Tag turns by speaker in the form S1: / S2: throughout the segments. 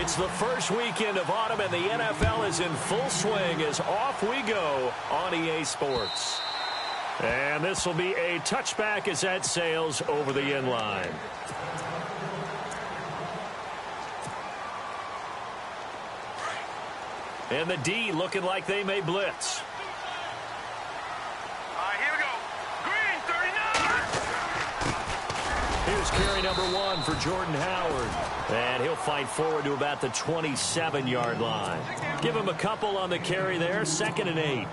S1: It's the first weekend of autumn, and the NFL is in full swing as off we go on EA Sports. And this will be a touchback as that sails over the end line. And the D looking like they may blitz.
S2: Here we go. Green, 39.
S1: Here's carry number 1 for Jordan Howard. And he'll fight forward to about the 27-yard line. Give him a couple on the carry there, 2nd and 8.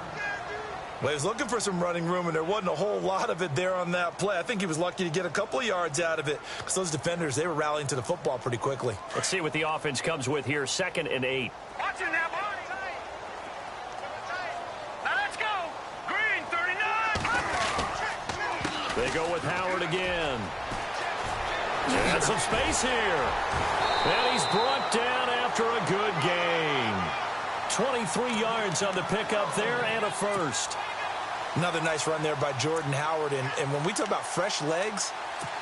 S3: Well, he was looking for some running room, and there wasn't a whole lot of it there on that play. I think he was lucky to get a couple of yards out of it because those defenders, they were rallying to the football pretty quickly.
S1: Let's see what the offense comes with here, 2nd and 8.
S2: Watching that ball. Now let's go. Green, 39.
S1: They go with Howard again. And some space here. And he's brought down after a good gain. 23 yards on the pickup there and a first.
S3: Another nice run there by Jordan Howard. And when we talk about fresh legs,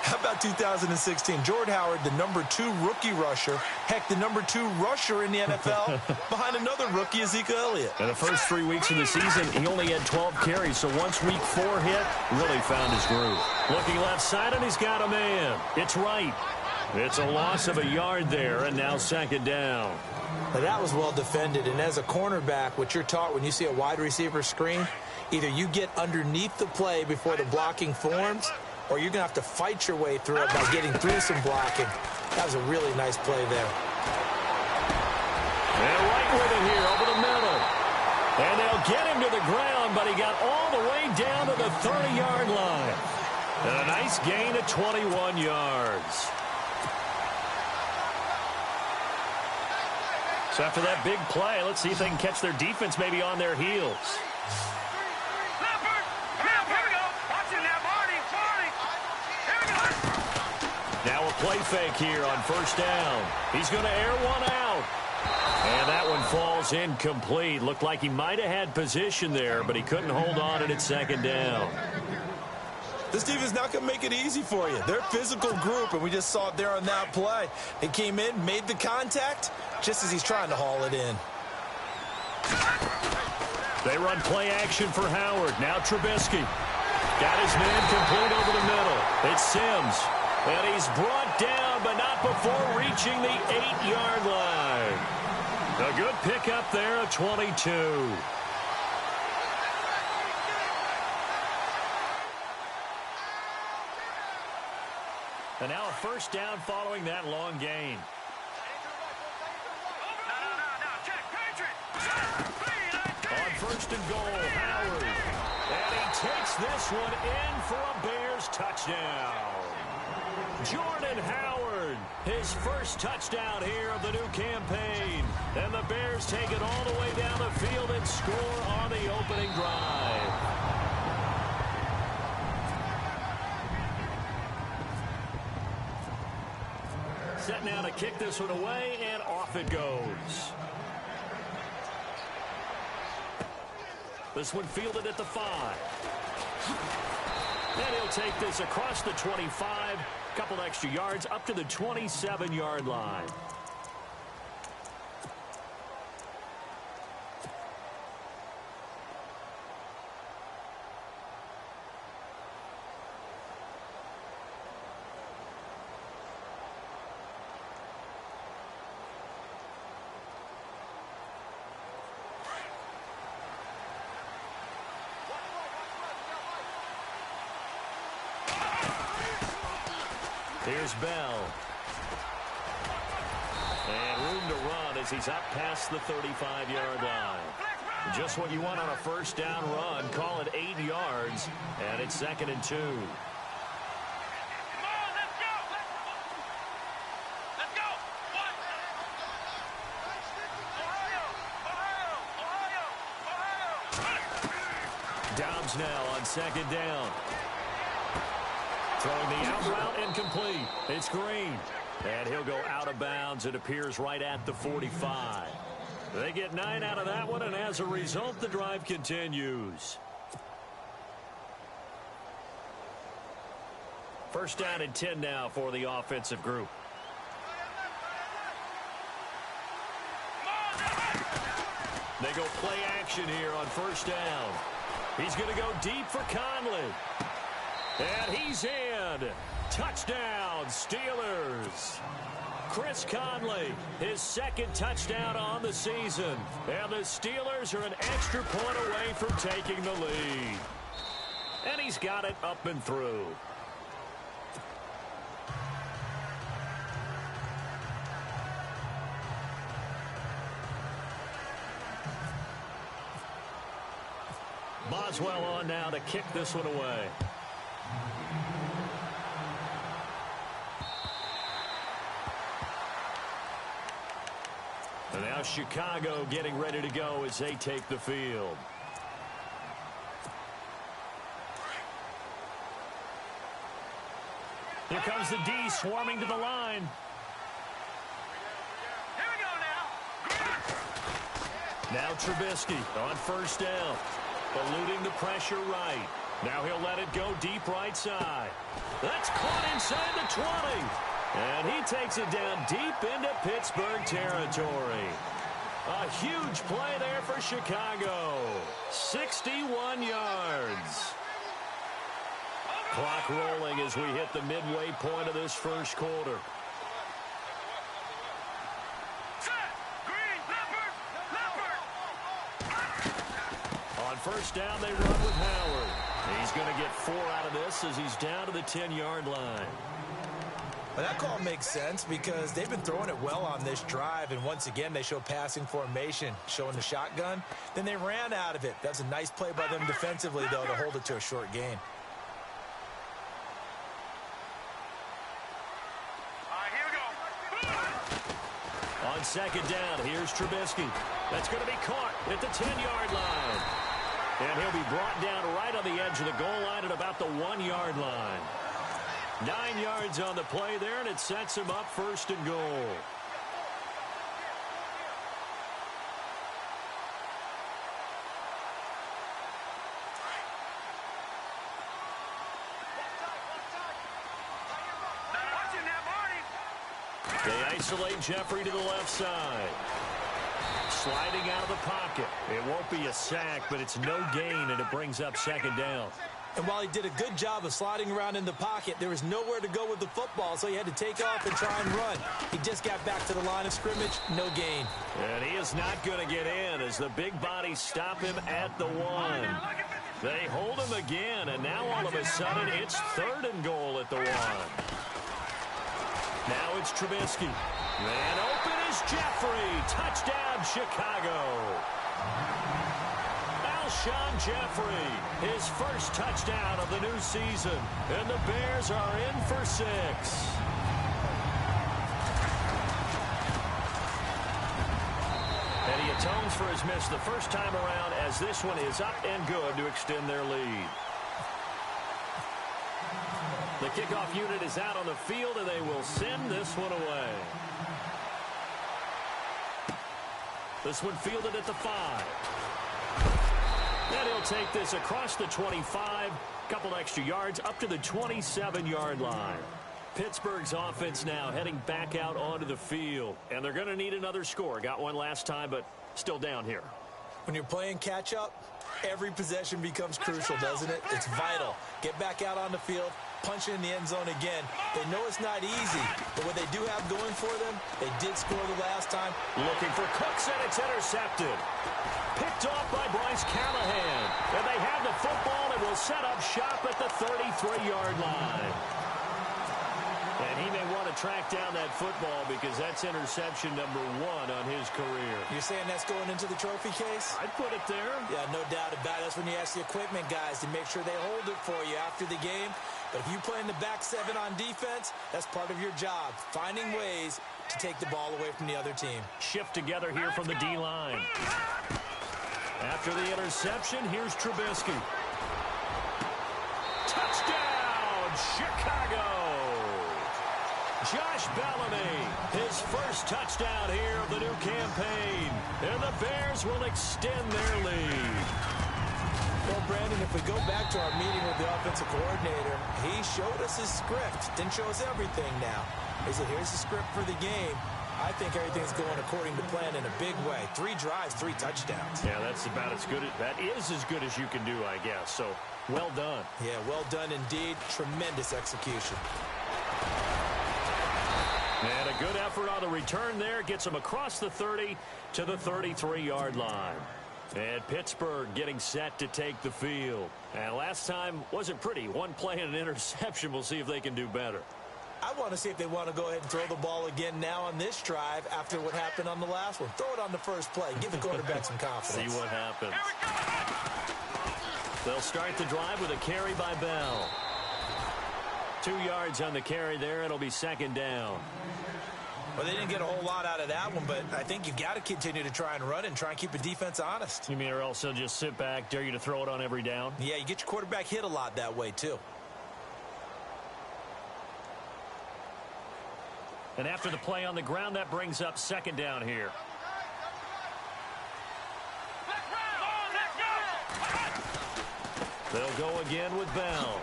S3: how about 2016? Jordan Howard, the number 2 rookie rusher. Heck, the number 2 rusher in the NFL behind another rookie, Ezekiel Elliott.
S1: In the first 3 weeks of the season, he only had 12 carries. So once week 4 hit, really found his groove. Looking left side, and he's got a man. It's right. It's a loss of a yard there, and now 2nd down.
S3: Now, that was well defended. And as a cornerback, what you're taught when you see a wide receiver screen, either you get underneath the play before the blocking forms, or you're going to have to fight your way through it by getting through some blocking. That was a really nice play there.
S1: And right with it here over the middle. And they'll get him to the ground, but he got all the way down to the 30-yard line. And a nice gain of 21 yards. So after that big play, let's see if they can catch their defense maybe on their heels. Now a play fake here on 1st down. He's going to air one out. And that one falls incomplete. Looked like he might have had position there, but he couldn't hold on, and it's 2nd down.
S3: This team is not going to make it easy for you. They're a physical group, and we just saw it there on that play. He came in, made the contact, just as he's trying to haul it in.
S1: They run play action for Howard. Now Trubisky. Got his man complete over the middle. It's Sims. And he's brought down, but not before reaching the 8-yard line. A good pickup there of 22. And now a 1st down following that long gain. On 1st and goal, Howard. And he takes this one in for a Bears touchdown. Jordan Howard, his first touchdown here of the new campaign. And the Bears take it all the way down the field and score on the opening drive. Set now to kick this one away, and off it goes. This one fielded at the 5. And he'll take this across the 25, couple extra yards up to the 27-yard line. Here's Bell. And room to run as he's up past the 35-yard line. Just what you want on a 1st down run. Call it 8 yards, and it's 2nd and 2. Dobbs now on 2nd down. Throwing the out route incomplete. It's Green. And he'll go out of bounds. It appears right at the 45. They get 9 out of that one, and as a result, the drive continues. 1st down and 10 now for the offensive group. They go play action here on first down. He's going to go deep for Conley. And he's in. Touchdown, Steelers. Chris Conley, his second touchdown on the season. And the Steelers are an extra point away from taking the lead. And he's got it up and through. Boswell on now to kick this one away. And now Chicago getting ready to go as they take the field. Here comes the D swarming to the line.
S2: Here we go now.
S1: Now Trubisky on first down. Eluding the pressure right. Now he'll let it go deep right side. That's caught inside the 20. And he takes it down deep into Pittsburgh territory. A huge play there for Chicago. 61 yards. Clock rolling as we hit the midway point of this first quarter. On first down, they run with Howard. He's going to get 4 out of this as he's down to the 10-yard line.
S3: Well, that call makes sense because they've been throwing it well on this drive, and once again, they show passing formation, showing the shotgun. Then they ran out of it. That's a nice play by them defensively, though, to hold it to a short gain.
S2: Here we go.
S1: On second down, here's Trubisky. That's going to be caught at the 10-yard line. And he'll be brought down right on the edge of the goal line at about the 1-yard line. 9 yards on the play there, and it sets him up first and goal. They isolate Jeffrey to the left side. Sliding out of the pocket. It won't be a sack, but it's no gain, and it brings up second down.
S3: And while he did a good job of sliding around in the pocket, there was nowhere to go with the football, so he had to take off and try and run. He just got back to the line of scrimmage, no gain.
S1: And he is not going to get in as the big bodies stop him at the 1. They hold him again, and now all of a sudden it's third and goal at the 1. Now it's Trubisky. And open is Jeffrey. Touchdown, Chicago. Alshon Jeffrey, his first touchdown of the new season. And the Bears are in for 6. And he atones for his miss the first time around as this one is up and good to extend their lead. The kickoff unit is out on the field, and they will send this one away. This one fielded at the 5. And he'll take this across the 25, couple extra yards up to the 27-yard line. Pittsburgh's offense now heading back out onto the field, and they're going to need another score. Got one last time, but still down here.
S3: When you're playing catch-up, every possession becomes crucial, doesn't it? It's vital. Get back out on the field, punch it in the end zone again. They know it's not easy, but what they do have going for them, they did score the last time.
S1: Looking for Cooks, and it's intercepted. Picked off by Bryce Callahan. And they have the football and will set up shop at the 33-yard line. And he may want to track down that football because that's interception number 1 on his career.
S3: You're saying that's going into the trophy case?
S1: I'd put it there.
S3: Yeah, no doubt about it. That's when you ask the equipment guys to make sure they hold it for you after the game. But if you play in the back 7 on defense, that's part of your job, finding ways to take the ball away from the other team.
S1: Shift together here from the D-line. After the interception, here's Trubisky. Touchdown, Chicago! Josh Bellamy, his first touchdown here of the new campaign. And the Bears will extend their lead.
S3: Well, Brandon, if we go back to our meeting with the offensive coordinator, he showed us his script. Didn't show us everything now. He said, here's the script for the game. I think everything's going according to plan in a big way. 3 drives, 3 touchdowns.
S1: Yeah, that's about as good. That is as good as you can do, I guess. So, well done.
S3: Yeah, well done indeed. Tremendous execution.
S1: And a good effort on the return there. Gets him across the 30 to the 33-yard line. And Pittsburgh getting set to take the field. And last time wasn't pretty. 1 play and an interception. We'll see if they can do better.
S3: I want to see if they want to go ahead and throw the ball again now on this drive after what happened on the last one. Throw it on the first play. Give the quarterback some confidence.
S1: See what happens. They'll start the drive with a carry by Bell. 2 yards on the carry there. It'll be 2nd down.
S3: Well, they didn't get a whole lot out of that one, but I think you've got to continue to try and run and try and keep the defense honest.
S1: You mean or else they'll just sit back, dare you to throw it on every down?
S3: Yeah, you get your quarterback hit a lot that way, too.
S1: And after the play on the ground, that brings up 2nd down here. They'll go again with Bell.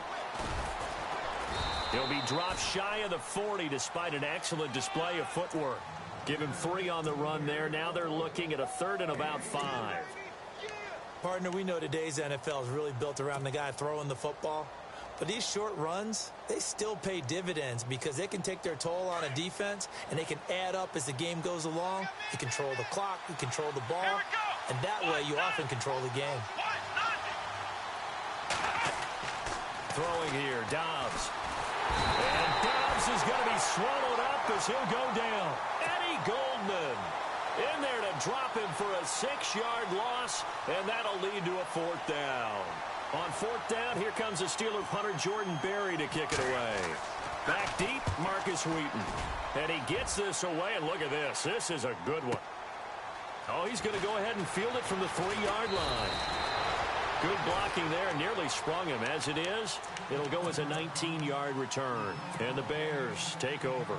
S1: He'll be dropped shy of the 40 despite an excellent display of footwork. Give him 3 on the run there. Now they're looking at a 3rd and about 5.
S3: Partner, we know today's NFL is really built around the guy throwing the football. But these short runs, they still pay dividends because they can take their toll on a defense and they can add up as the game goes along. You control the clock, you control the ball, and that way you often control the game.
S1: Throwing here, Dobbs. And Dobbs is going to be swallowed up as he'll go down. Eddie Goldman in there to drop him for a 6-yard loss, and that'll lead to a 4th down. On 4th down, here comes the Steeler punter Jordan Berry to kick it away. Back deep, Marcus Wheaton. And he gets this away, and look at this. This is a good one. Oh, he's going to go ahead and field it from the 3-yard line. Good blocking there, nearly sprung him. As it is, it'll go as a 19-yard return. And the Bears take over.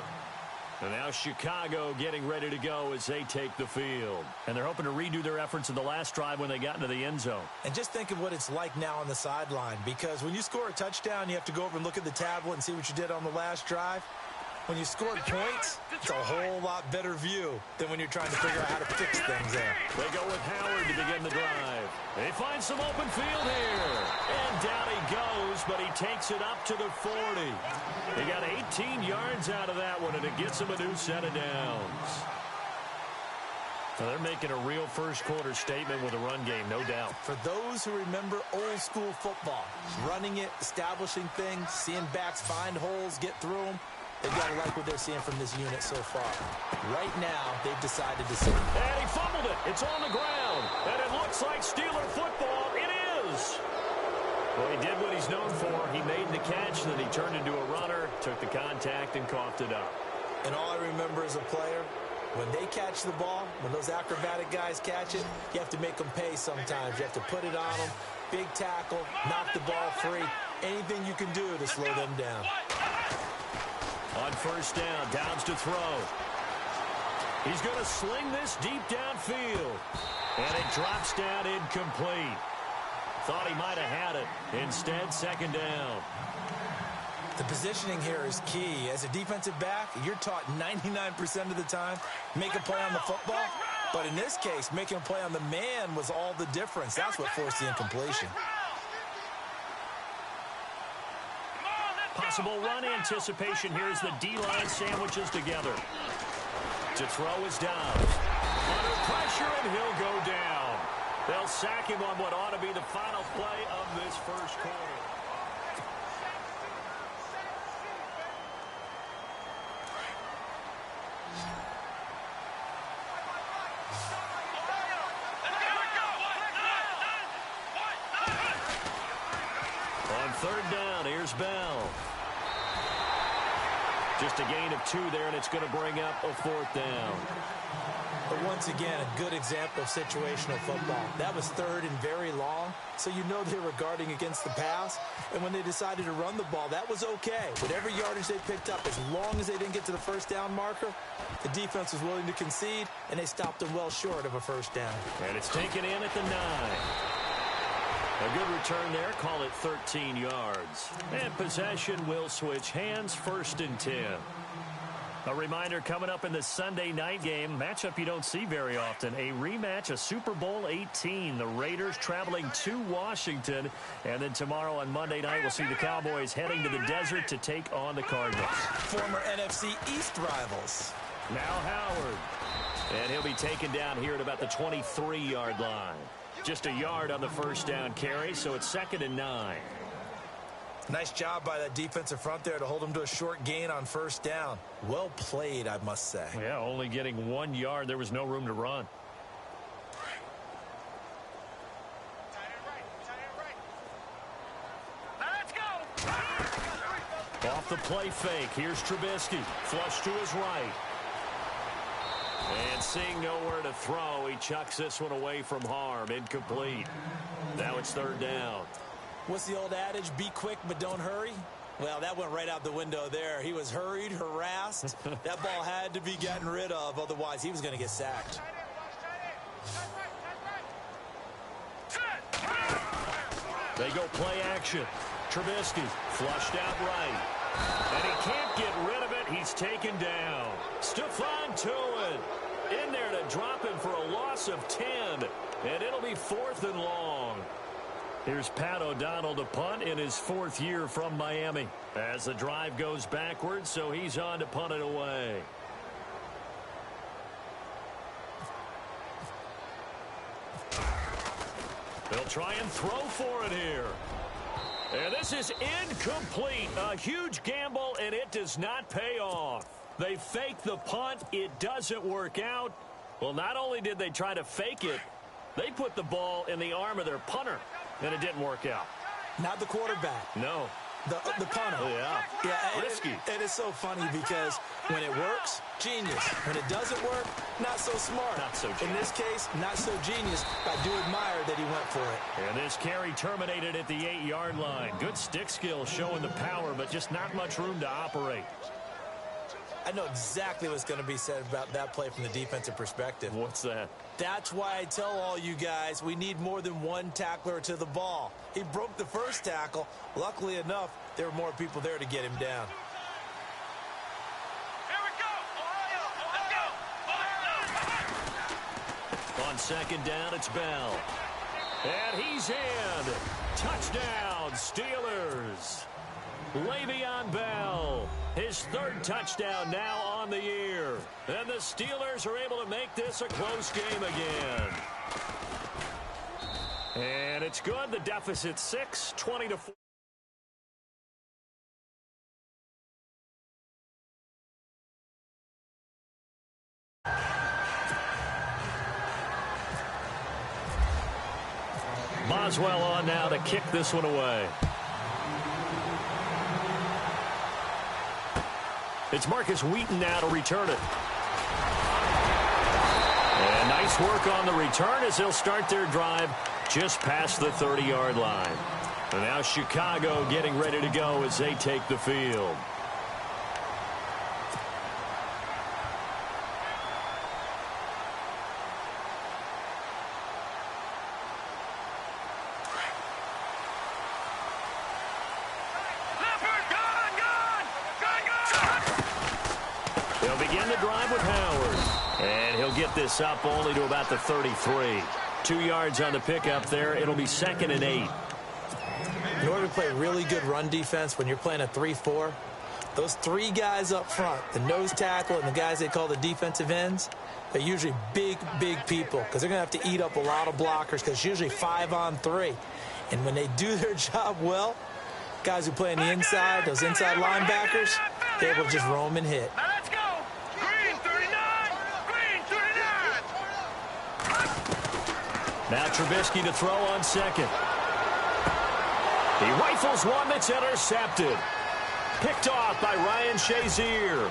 S1: And now Chicago getting ready to go as they take the field. And they're hoping to redo their efforts in the last drive when they got into the end zone.
S3: And just think of what it's like now on the sideline, because when you score a touchdown, you have to go over and look at the tablet and see what you did on the last drive. When you scored points, it's a whole lot better view than when you're trying to figure out how to fix things there.
S1: They go with Howard to begin the drive. They find some open field here. And down he goes, but he takes it up to the 40. They got 18 yards out of that one, and it gets them a new set of downs. Now they're making a real first-quarter statement with a run game, no doubt.
S3: For those who remember old-school football, running it, establishing things, seeing backs find holes, get through them, they've got to like what they're seeing from this unit so far. Right now, they've decided to sit.
S1: And he fumbled it. It's on the ground. And it looks like Steeler football. It is. Well, he did what he's known for. He made the catch, then he turned into a runner, took the contact, and coughed it up.
S3: And all I remember as a player, when they catch the ball, when those acrobatic guys catch it, you have to make them pay sometimes. You have to put it on them, big tackle, knock the ball free, anything you can do to slow them down.
S1: On 1st down, Downs to throw. He's going to sling this deep downfield. And it drops down incomplete. Thought he might have had it. Instead, 2nd down.
S3: The positioning here is key. As a defensive back, you're taught 99% of the time, make a play on the football. But in this case, making a play on the man was all the difference. That's what forced the incompletion.
S1: Possible run anticipation here as the D-line sandwiches together. To throw is Dobbs. Under pressure, and he'll go down. They'll sack him on what ought to be the final play of this first quarter. On 3rd down, here's Bell. Just a gain of 2 there, and it's going to bring up a 4th down.
S3: But once again, a good example of situational football. That was 3rd and very long, so you know they were guarding against the pass. And when they decided to run the ball, that was okay. Whatever yardage they picked up, as long as they didn't get to the 1st down marker, the defense was willing to concede, and they stopped them well short of a 1st down.
S1: And it's taken in at the 9. A good return there, call it 13 yards. And possession will switch hands, 1st and 10. A reminder coming up in the Sunday night game, matchup you don't see very often, a rematch of Super Bowl 18. The Raiders traveling to Washington. And then tomorrow on Monday night, we'll see the Cowboys heading to the desert to take on the Cardinals.
S3: Former NFC East rivals.
S1: Now Howard. And he'll be taken down here at about the 23-yard line. Just a yard on the first down carry, so it's 2nd and 9.
S3: Nice job by that defensive front there to hold him to a short gain on first down. Well played, I must say.
S1: Yeah, only getting 1 yard. There was no room to run.
S2: Let's go.
S1: Off the play fake. Here's Trubisky. Flush to his right. And seeing nowhere to throw, he chucks this one away from harm. Incomplete. Now it's 3rd down.
S3: What's the old adage? Be quick, but don't hurry. Well, that went right out the window there. He was hurried, harassed. That ball had to be gotten rid of. Otherwise, he was going to get sacked.
S1: They go play action. Trubisky flushed out right. And he can't get rid of it. He's taken down. Stephon Tuitt in there to drop him for a loss of 10. And it'll be 4th and long. Here's Pat O'Donnell to punt in his 4th year from Miami. As the drive goes backwards, so he's on to punt it away. They'll try and throw for it here. And this is incomplete. A huge gamble, and it does not pay off. They fake the punt. It doesn't work out. Well, not only did they try to fake it, they put the ball in the arm of their punter, and it didn't work out.
S3: Not the quarterback.
S1: No.
S3: The punter.
S1: Yeah. Risky.
S3: It is so funny because when it works, genius. When it doesn't work, not so smart.
S1: Not so genius.
S3: In this case, not so genius. I do admire that he went for it.
S1: And this carry terminated at the 8-yard line. Good stick skill showing the power, but just not much room to operate.
S3: I know exactly what's going to be said about that play from the defensive perspective.
S1: What's that?
S3: That's why I tell all you guys we need more than one tackler to the ball. He broke the first tackle. Luckily enough, there were more people there to get him down.
S2: Here we go. Ohio.
S1: On 2nd down, it's Bell. And he's in. Touchdown, Steelers. Le'Veon Bell, his 3rd touchdown now on the year. And the Steelers are able to make this a close game again. And it's good. The deficit 6, 20-4. Boswell on now to kick this one away. It's Marcus Wheaton now to return it. And nice work on the return as they'll start their drive just past the 30-yard line. And now Chicago getting ready to go as they take the field. They'll begin the drive with Howard. And he'll get this up only to about the 33. 2 yards on the pickup there. It'll be 2nd and 8.
S3: In order to play really good run defense when you're playing a 3-4, those 3 guys up front, the nose tackle and the guys they call the defensive ends, they're usually big, big people because they're going to have to eat up a lot of blockers because it's usually 5-on-3. And when they do their job well, guys who play on the inside, those inside linebackers, they're able to just roam and hit.
S2: Now let's go. Green 39. Green 39.
S1: Now Trubisky to throw on 2nd. He rifles one that's intercepted. Picked off by Ryan Shazier.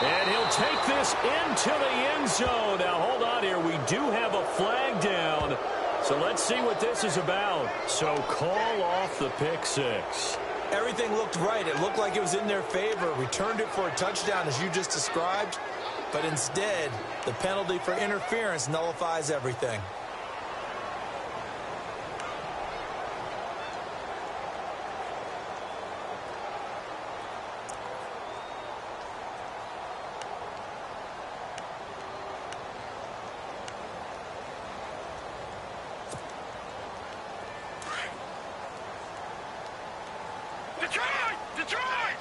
S1: And he'll take this into the end zone. Now, hold on here. We do have a flag down. So let's see what this is about. So call off the pick 6.
S3: Everything looked right. It looked like it was in their favor. Returned it for a touchdown, as you just described. But instead, the penalty for interference nullifies everything.
S2: Detroit! Detroit!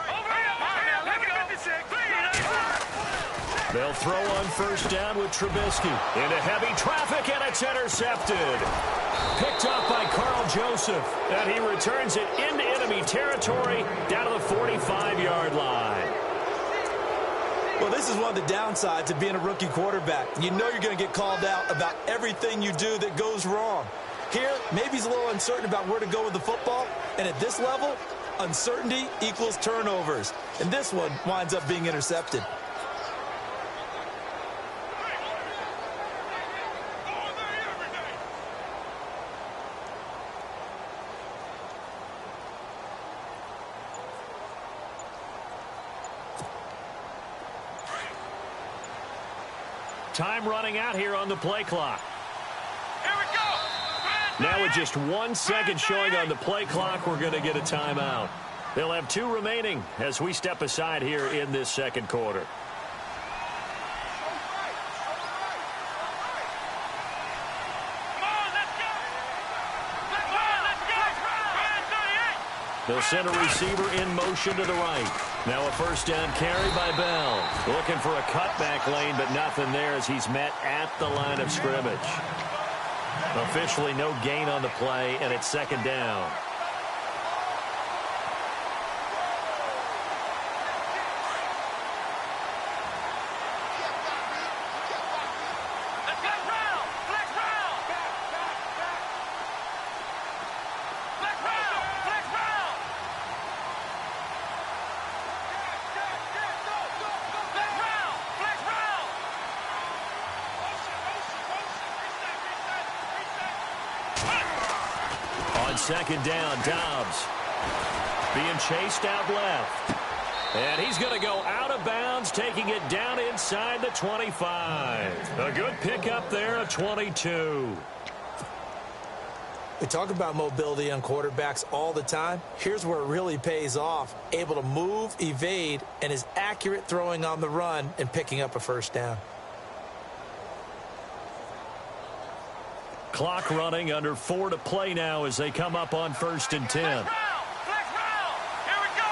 S2: Over here! Let me 56!
S1: They'll throw on first down with Trubisky. Into heavy traffic, and it's intercepted. Picked up by Carl Joseph. And he returns it into enemy territory down to the 45-yard line.
S3: Well, this is one of the downsides of being a rookie quarterback. You know you're going to get called out about everything you do that goes wrong. Here, maybe he's a little uncertain about where to go with the football. And at this level, uncertainty equals turnovers. And this one winds up being intercepted.
S1: Time running out here on the play clock.
S2: Here we go!
S1: Now with just 1 second showing on the play clock, we're going to get a timeout. They'll have 2 remaining as we step aside here in this second quarter. They'll send a receiver in motion to the right. Now a first down carry by Bell. Looking for a cutback lane, but nothing there as he's met at the line of scrimmage. Officially no gain on the play, and it's second down. Second down, Dobbs being chased out left. And he's going to go out of bounds, taking it down inside the 25. A good pickup there of 22.
S3: We talk about mobility on quarterbacks all the time. Here's where it really pays off. Able to move, evade, and is accurate throwing on the run and picking up a first down.
S1: Clock running, under 4 to play now as they come up on first and 10.
S2: Here we go!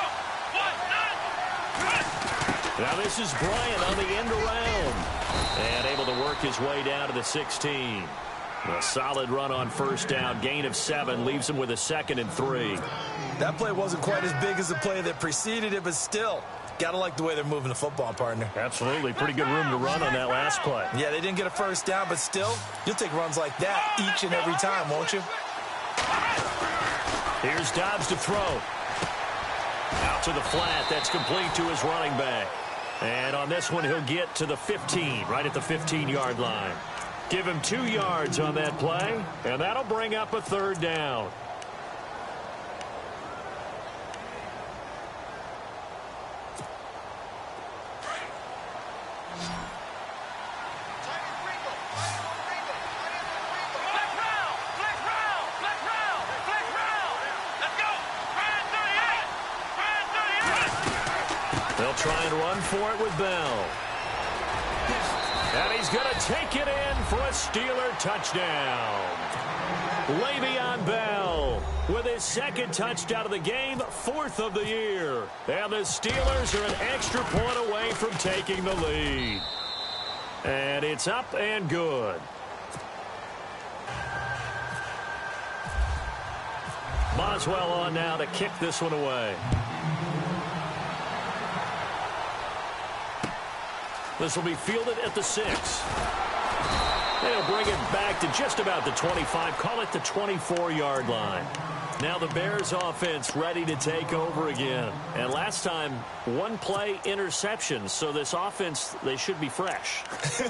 S1: Now this is Bryant on the end around. And able to work his way down to the 16. A solid run on first down. Gain of 7 leaves him with a 2nd and 3.
S3: That play wasn't quite as big as the play that preceded it, but still, got to like the way they're moving the football, partner.
S1: Absolutely. Pretty good room to run on that last play.
S3: Yeah, they didn't get a first down, but still, you'll take runs like that each and every time, won't you?
S1: Here's Dobbs to throw. Out to the flat. That's complete to his running back. And on this one, he'll get to the 15, right at the 15-yard line. Give him 2 yards on that play, and that'll bring up a third down. They'll try and run for it with Bell. And he's going to take it in for a Steeler touchdown. Le'Veon Bell with his 2nd touchdown of the game, 4th of the year. And the Steelers are an extra point away from taking the lead. And it's up and good. Boswell on now to kick this one away. This will be fielded at the 6. They'll bring it back to just about the 25. Call it the 24-yard line. Now the Bears offense ready to take over again. And last time, 1 play interception. So this offense, they should be fresh.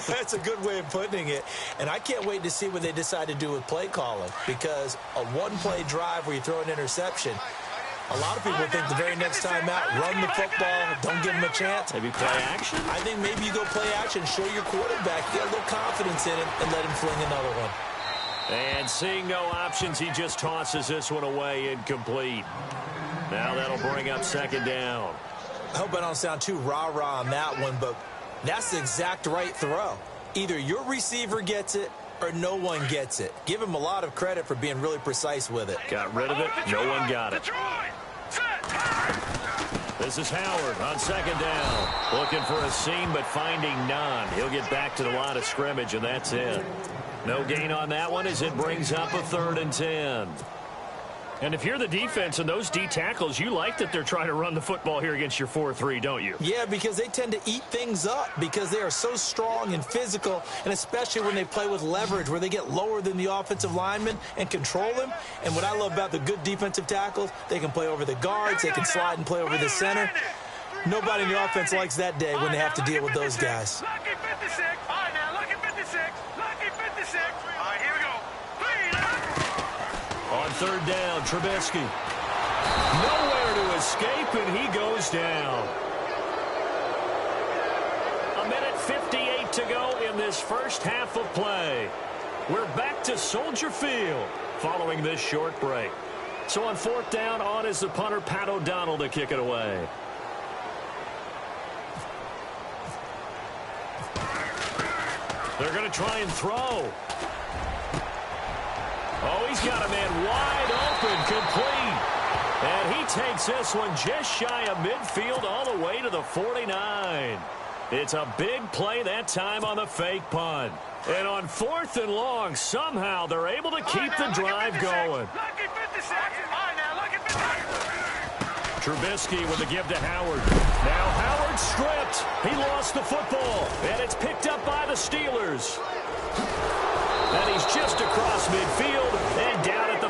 S3: That's a good way of putting it. And I can't wait to see what they decide to do with play calling. Because a 1-play drive where you throw an interception, a lot of people think the very next time out, run the football, don't give them a chance.
S1: Maybe play action?
S3: I think maybe you go play action, show your quarterback, get a little confidence in him, and let him fling another one.
S1: And seeing no options, he just tosses this one away incomplete. Now that'll bring up 2nd down.
S3: I hope I don't sound too rah-rah on that one, but that's the exact right throw. Either your receiver gets it or no one gets it. Give him a lot of credit for being really precise with it.
S1: Got rid of it. No one got it. This is Howard on second down. Looking for a seam, but finding none. He'll get back to the line of scrimmage, and that's it. No gain on that one as it brings up a 3rd and 10. And if you're the defense and those D tackles, you like that they're trying to run the football here against your 4-3, don't you?
S3: Yeah, because they tend to eat things up because they are so strong and physical, and especially when they play with leverage where they get lower than the offensive linemen and control them. And what I love about the good defensive tackles, they can play over the guards, they can slide and play over the center. Nobody in the offense likes that day when they have to deal with those guys.
S2: Lucky 56. All right, now, lucky 56. Lucky 56. All right, here we go.
S1: On 3rd down, Trubisky. Nowhere to escape, and he goes down. 1:58 to go in this first half of play. We're back to Soldier Field following this short break. So on 4th down, on is the punter, Pat O'Donnell, to kick it away. They're going to try and throw. Oh, he's got a man wide open, complete. And he takes this one just shy of midfield all the way to the 49. It's a big play that time on the fake punt. And on 4th and long, somehow they're able to keep the drive going. Trubisky with the give to Howard. Now Howard stripped. He lost the football. And it's picked up by the Steelers. And he's just across midfield and down at the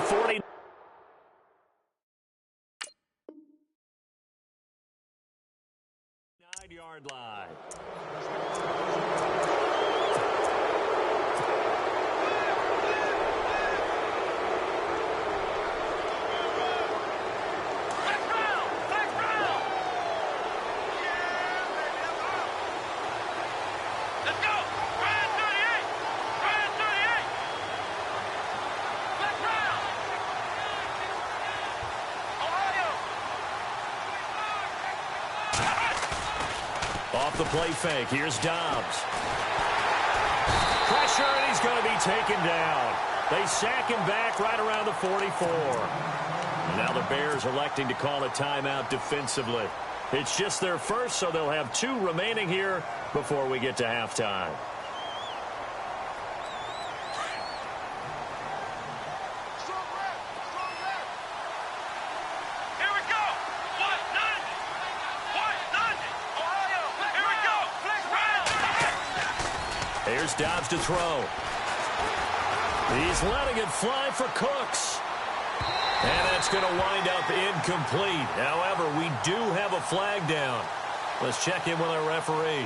S1: 49-yard line. Off the play fake. Here's Dobbs. Pressure, and he's going to be taken down. They sack him back right around the 44. Now the Bears electing to call a timeout defensively. It's just their first, so they'll have 2 remaining here before we get to halftime. Here's Dobbs to throw. He's letting it fly for Cooks. And that's going to wind up incomplete. However, we do have a flag down. Let's check in with our referee.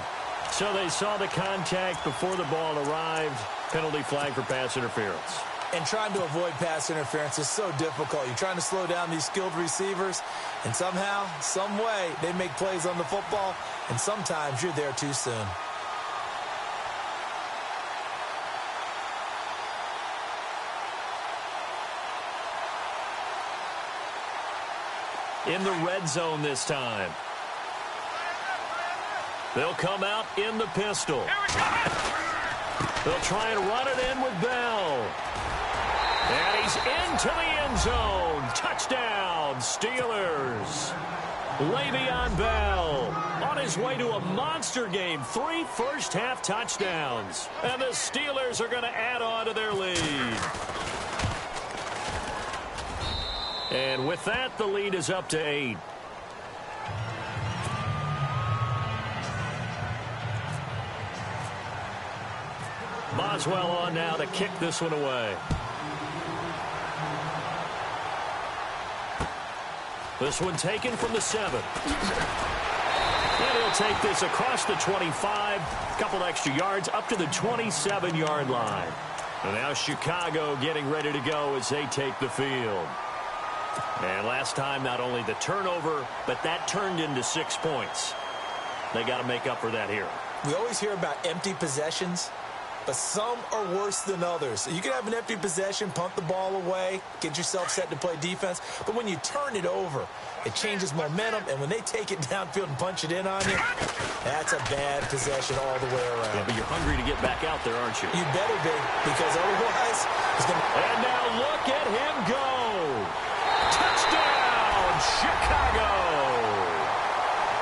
S1: So they saw the contact before the ball arrived. Penalty flag for pass interference.
S3: And trying to avoid pass interference is so difficult. You're trying to slow down these skilled receivers, and somehow, some way, they make plays on the football, and sometimes you're there too soon.
S1: In the red zone this time. They'll come out in the pistol. They'll try and run it in with Bell. And he's into the end zone. Touchdown, Steelers. Le'Veon Bell on his way to a monster game. 3 first-half touchdowns. And the Steelers are going to add on to their lead. And with that, the lead is up to 8. Boswell on now to kick this one away. This one taken from the 7. And he'll take this across the 25. A couple extra yards up to the 27-yard line. And now Chicago getting ready to go as they take the field. And last time, not only the turnover, but that turned into 6 points. They got to make up for that here.
S3: We always hear about empty possessions. but some are worse than others. You can have an empty possession, punt the ball away, get yourself set to play defense, but when you turn it over, it changes momentum, and when they take it downfield and punch it in on you, that's a bad possession all the way around.
S1: Yeah, but you're hungry to get back out there, aren't you?
S3: You better be, because otherwise it's going to...
S1: And now look at him go. Touchdown, Chicago.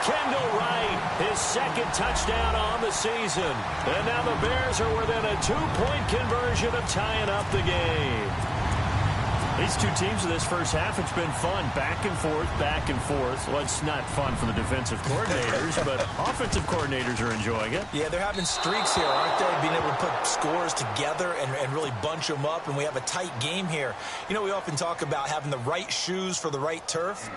S1: Kendall Wright, his second touchdown on the season. And now the Bears are within a 2-point conversion of tying up the game. These two teams in this first half, it's been fun. Back and forth, back and forth. Well, it's not fun for the defensive coordinators, but offensive coordinators are enjoying it.
S3: Yeah, they're having streaks here, aren't they? Being able to put scores together and really bunch them up, and we have a tight game here. You know, we often talk about having the right shoes for the right turf.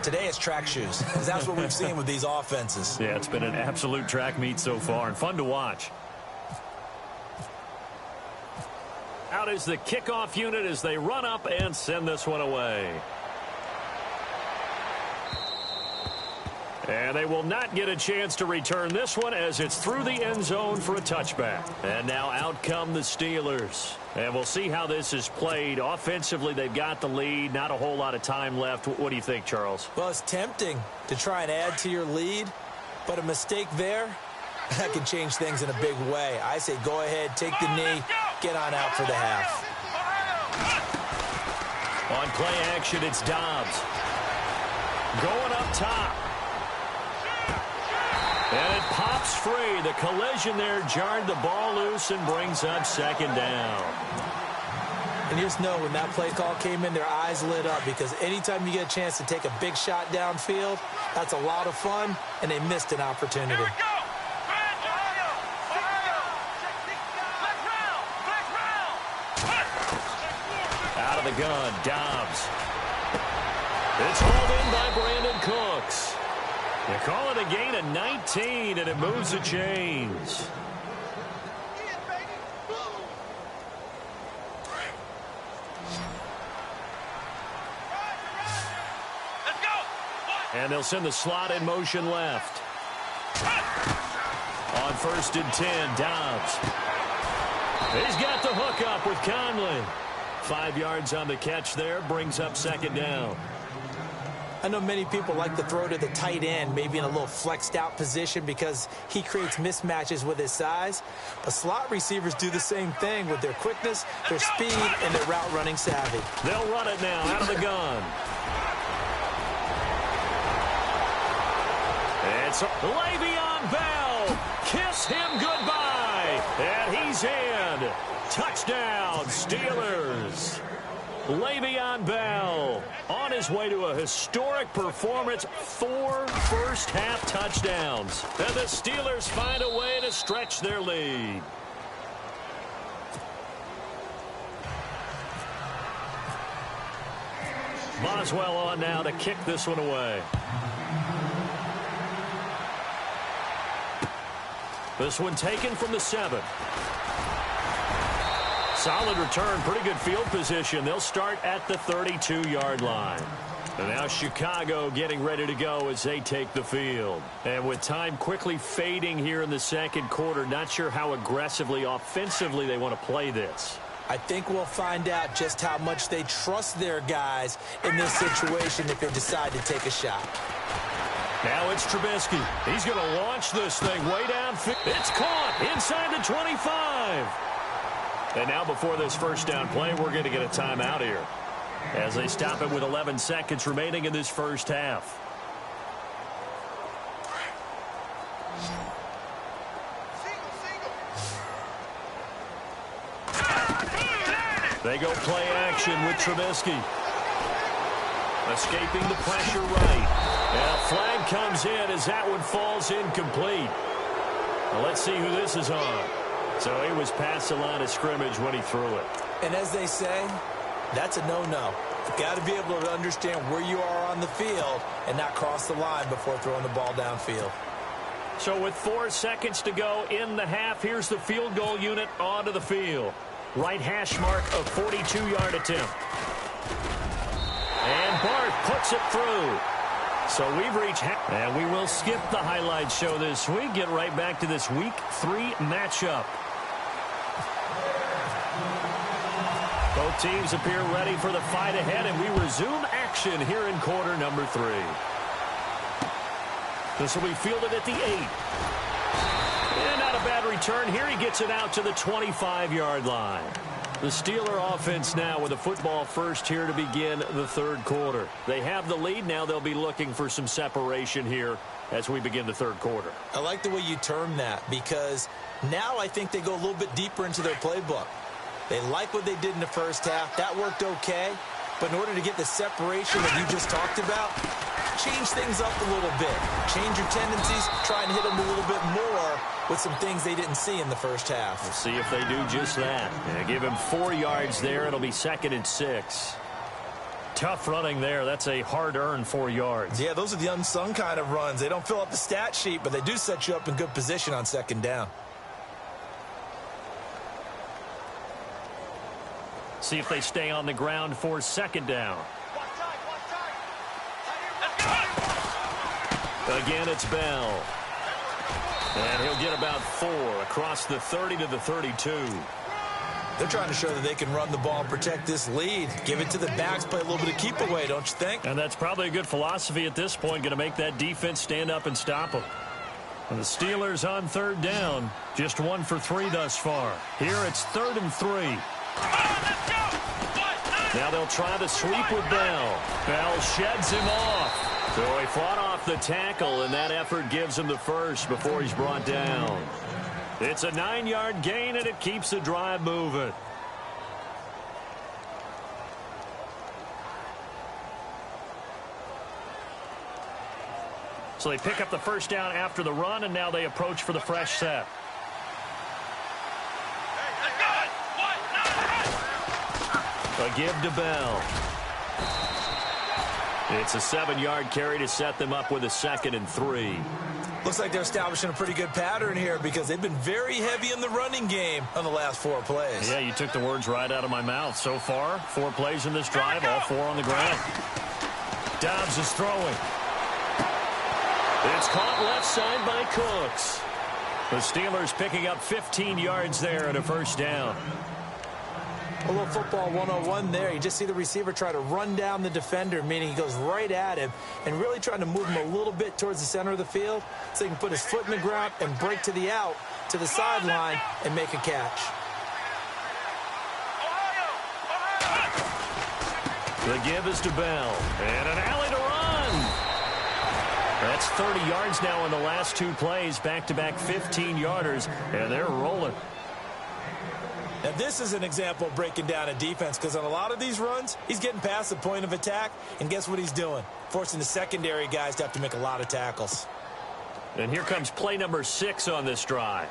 S3: Today it's track shoes. That's what we've seen with these offenses.
S1: Yeah, it's been an absolute track meet so far and fun to watch. Out is the kickoff unit as they run up and send this one away. And they will not get a chance to return this one as it's through the end zone for a touchback. And now out come the Steelers. And we'll see how this is played. Offensively, they've got the lead. Not a whole lot of time left. What do you think, Charles?
S3: Well, it's tempting to try and add to your lead, but a mistake there, that can change things in a big way. I say go ahead, take the knee, get on out for the half.
S1: On play action, it's Dobbs. Going up top. And it pops free. The collision there jarred the ball loose and brings up second down.
S3: And you just know when that play call came in, their eyes lit up, because anytime you get a chance to take a big shot downfield, that's a lot of fun, and they missed an opportunity.
S1: Out of the gun, Dobbs. It's hauled in by Brandon Cooks. They call it a gain of 19, and it moves the chains. And they'll send the slot in motion left. On 1st and 10, Dobbs. He's got the hook up with Conley. 5 yards on the catch there, brings up second down.
S3: I know many people like to throw to the tight end, maybe in a little flexed out position because he creates mismatches with his size. But slot receivers do the same thing with their quickness, their speed, and their route running savvy.
S1: They'll run it now out of the gun. It's Le'Veon Bell. Kiss him goodbye. And he's in. Touchdown, Steelers. Le'Veon Bell on his way to a historic performance, 4 first-half touchdowns. And the Steelers find a way to stretch their lead. Boswell on now to kick this one away. This one taken from the 7. Solid return, pretty good field position. They'll start at the 32-yard line. And now Chicago getting ready to go as they take the field. And with time quickly fading here in the second quarter, not sure how aggressively, offensively they want to play this.
S3: I think we'll find out just how much they trust their guys in this situation if they decide to take a shot.
S1: Now it's Trubisky. He's going to launch this thing way downfield. It's caught inside the 25. And now before this first down play, we're going to get a timeout here as they stop it with 11 seconds remaining in this first half. They go play action with Trubisky. Escaping the pressure right. And a flag comes in as that one falls incomplete. Well, let's see who this is on. So he was past the line of scrimmage when he threw it.
S3: And as they say, that's a no-no. You've got to be able to understand where you are on the field and not cross the line before throwing the ball downfield.
S1: So with 4 seconds to go in the half, here's the field goal unit onto the field. Right hash mark of 42-yard attempt. And Barth puts it through. So we've reached half. And we will skip the highlight show this week. Get right back to this Week 3 matchup. Both teams appear ready for the fight ahead, and we resume action here in quarter number 3. This will be fielded at the 8. And not a bad return here. He gets it out to the 25-yard line. The Steeler offense now with a football first here to begin the third quarter. They have the lead. Now they'll be looking for some separation here as we begin the third quarter.
S3: I like the way you term that, because now I think they go a little bit deeper into their playbook. They like what they did in the first half. That worked okay. But in order to get the separation that you just talked about, change things up a little bit. Change your tendencies. Try and hit them a little bit more with some things they didn't see in the first half.
S1: We'll see if they do just that. Give him 4 yards there. It'll be 2nd and 6. Tough running there. That's a hard-earned 4 yards.
S3: Yeah, those are the unsung kind of runs. They don't fill up the stat sheet, but they do set you up in good position on 2nd down.
S1: See if they stay on the ground for 2nd down. Again, it's Bell. And he'll get about 4 across the 30 to the 32.
S3: They're trying to show that they can run the ball and protect this lead. Give it to the backs, play a little bit of keep away, don't you think?
S1: And that's probably a good philosophy at this point, going to make that defense stand up and stop them. And the Steelers on 3rd down, just 1 for 3 thus far. Here it's 3rd and 3. Now they'll try the sweep with Bell. Bell sheds him off. So he fought off the tackle, and that effort gives him the first before he's brought down. It's a 9-yard gain, and it keeps the drive moving. So they pick up the first down after the run, and now they approach for the fresh set. A give to Bell. It's a 7-yard carry to set them up with a 2nd and 3.
S3: Looks like they're establishing a pretty good pattern here, because they've been very heavy in the running game on the last 4 plays.
S1: Yeah, you took the words right out of my mouth. So far, 4 plays in this drive, all 4 on the ground. Dobbs is throwing. It's caught left side by Cooks. The Steelers picking up 15 yards there and a first down.
S3: A little football 101 there. You just see the receiver try to run down the defender, meaning he goes right at him and really trying to move him a little bit towards the center of the field so he can put his foot in the ground and break to the out, to the sideline, and make a catch.
S1: The give is to Bell. And an alley to run. That's 30 yards now in the last 2 plays. Back-to-back 15-yarders, and they're rolling.
S3: Now, this is an example of breaking down a defense, because on a lot of these runs, he's getting past the point of attack, and guess what he's doing? Forcing the secondary guys to have to make a lot of tackles.
S1: And here comes play number 6 on this drive.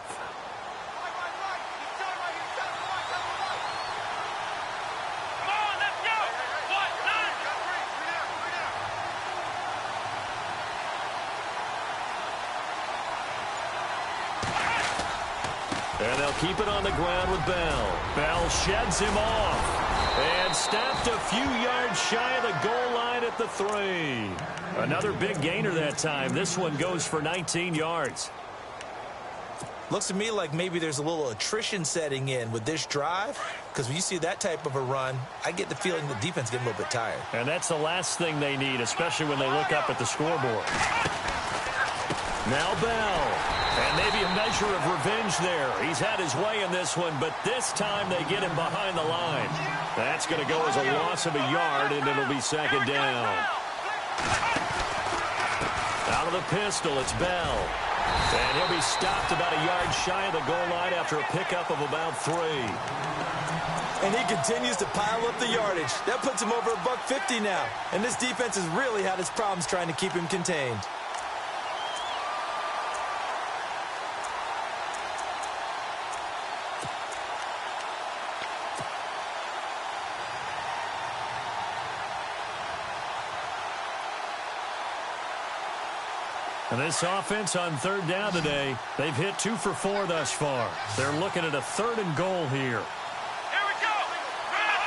S1: And they'll keep it on the ground with Bell. Bell sheds him off. And stopped a few yards shy of the goal line at the 3. Another big gainer that time. This one goes for 19 yards.
S3: Looks to me like maybe there's a little attrition setting in with this drive, because when you see that type of a run, I get the feeling the defense getting a little bit tired.
S1: And that's the last thing they need, especially when they look up at the scoreboard. Now Bell. And maybe a measure of revenge there. He's had his way in this one, but this time they get him behind the line. That's going to go as a loss of a yard, and it'll be 2nd down. Out of the pistol, it's Bell. And he'll be stopped about a yard shy of the goal line after a pickup of about 3.
S3: And he continues to pile up the yardage. That puts him over $150 now. And this defense has really had its problems trying to keep him contained.
S1: And this offense on 3rd down today, they've hit 2 for 4 thus far. They're looking at a 3rd and goal here.
S2: Here we go. Run at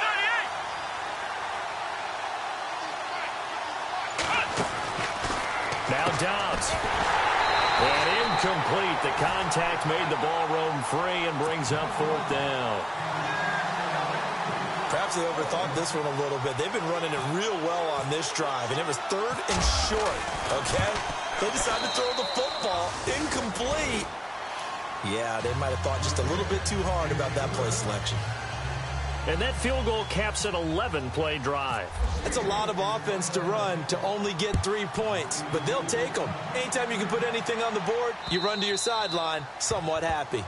S2: 38.
S1: Now Dobbs. And incomplete. The contact made the ball roam free and brings up 4th down.
S3: Perhaps Perhaps they overthought this one a little bit. They've been running it real well on this drive, and it was 3rd and short, okay? They decided to throw the football incomplete. Yeah, they might have thought just a little bit too hard about that play selection.
S1: And that field goal caps an 11-play drive.
S3: It's a lot of offense to run to only get 3 points, but they'll take them. Anytime you can put anything on the board, you run to your sideline somewhat happy.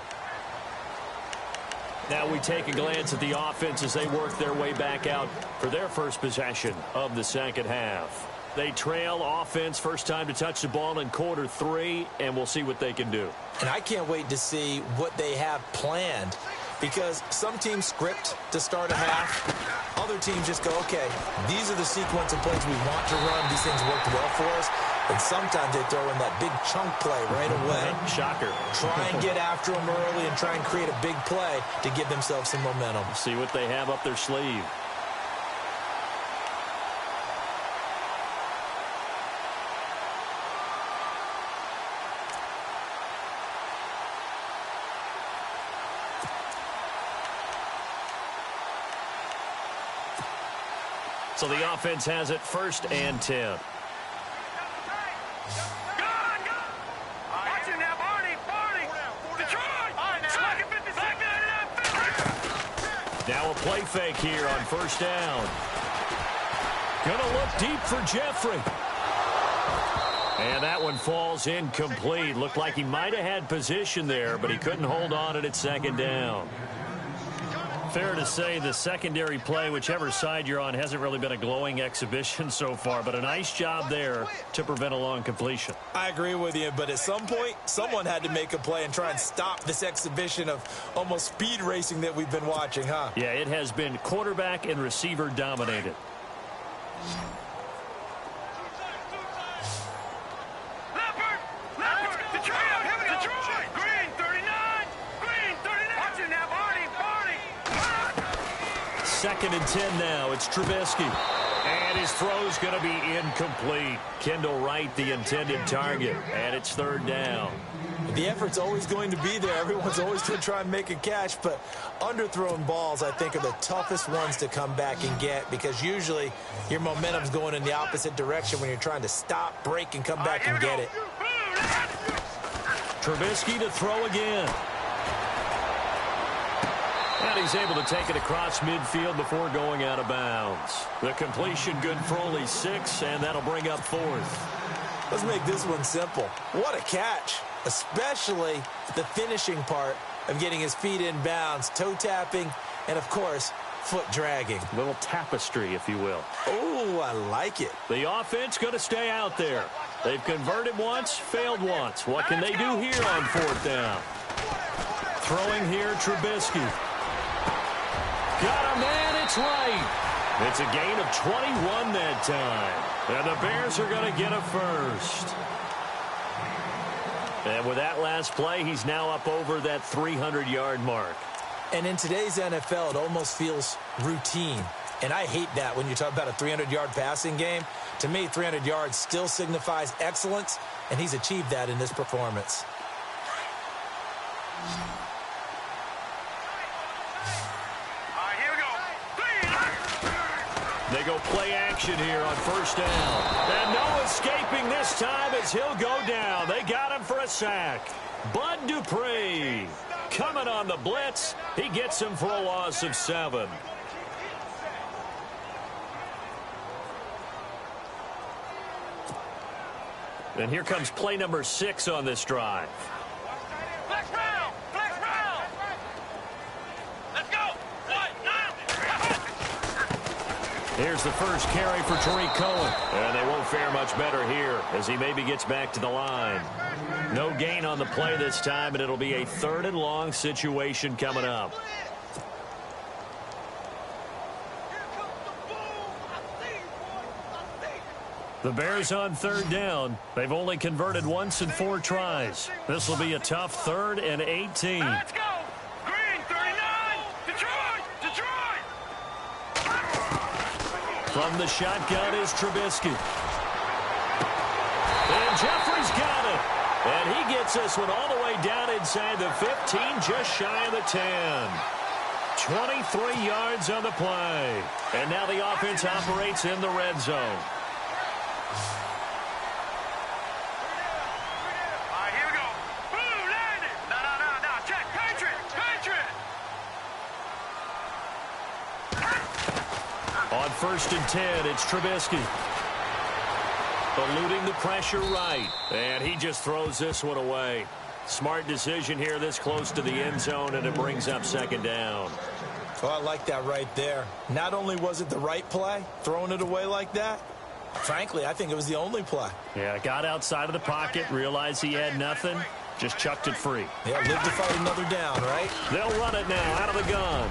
S1: Now we take a glance at the offense as they work their way back out for their first possession of the second half. They trail offense first time to touch the ball in quarter 3, and we'll see what they can do.
S3: And I can't wait to see what they have planned, because some teams script to start a half. Other teams just go, okay, these are the sequence of plays we want to run. These things worked well for us. And sometimes they throw in that big chunk play right away.
S1: Shocker.
S3: Try and get after them early and try and create a big play to give themselves some momentum.
S1: See what they have up their sleeve. So the offense has it 1st and 10. Now a play fake here on 1st down. Gonna look deep for Jeffrey. And that one falls incomplete. Looked like he might have had position there, but he couldn't hold on at 2nd down. Fair to say the secondary play, whichever side you're on, hasn't really been a glowing exhibition so far, but a nice job there to prevent a long completion.
S3: I agree with you, but at some point, someone had to make a play and try and stop this exhibition of almost speed racing that we've been watching, huh?
S1: Yeah, it has been quarterback and receiver dominated. Second and 10 now. It's Trubisky. And his throw's going to be incomplete. Kendall Wright, the intended target. And it's 3rd down.
S3: The effort's always going to be there. Everyone's always going to try and make a catch, but underthrown balls, I think, are the toughest ones to come back and get, because usually your momentum's going in the opposite direction when you're trying to stop, break, and come back and get it.
S1: Trubisky to throw again. And he's able to take it across midfield before going out of bounds. The completion good for only 6, and that'll bring up 4th.
S3: Let's make this one simple. What a catch, especially the finishing part of getting his feet in bounds, toe tapping, and, of course, foot dragging.
S1: A little tapestry, if you will.
S3: Oh, I like it.
S1: The offense going to stay out there. They've converted once, failed once. What can they do here on 4th down? Throwing here, Trubisky. Got a man, it's right. It's a gain of 21 that time. And the Bears are going to get a first. And with that last play, he's now up over that 300-yard mark.
S3: And in today's NFL, it almost feels routine. And I hate that when you talk about a 300-yard passing game. To me, 300 yards still signifies excellence, and he's achieved that in this performance.
S1: They go play action here on 1st down. And no escaping this time as he'll go down. They got him for a sack. Bud Dupree coming on the blitz. He gets him for a loss of 7. And here comes play number 6 on this drive. Here's the first carry for Tariq Cohen. And they won't fare much better here as he maybe gets back to the line. No gain on the play this time, and it'll be a 3rd and long situation coming up. The Bears on 3rd down. They've only converted once in 4 tries. This will be a tough 3rd and 18.
S2: Let's go! Green, 39! Detroit! Detroit!
S1: From the shotgun is Trubisky. And Jeffrey's got it. And he gets this one all the way down inside the 15, just shy of the 10. 23 yards on the play. And now the offense operates in the red zone.
S2: All right, here we go. Boom, landed. No. Check. Patriot.
S1: On 1st and 10, it's Trubisky. Eluding the pressure right. And he just throws this one away. Smart decision here this close to the end zone, and it brings up 2nd down.
S3: Oh, I like that right there. Not only was it the right play, throwing it away like that, frankly, I think it was the only play.
S1: Yeah, got outside of the pocket, realized he had nothing, just chucked it free.
S3: Yeah, live to fight another down, right?
S1: They'll run it now out of the gun.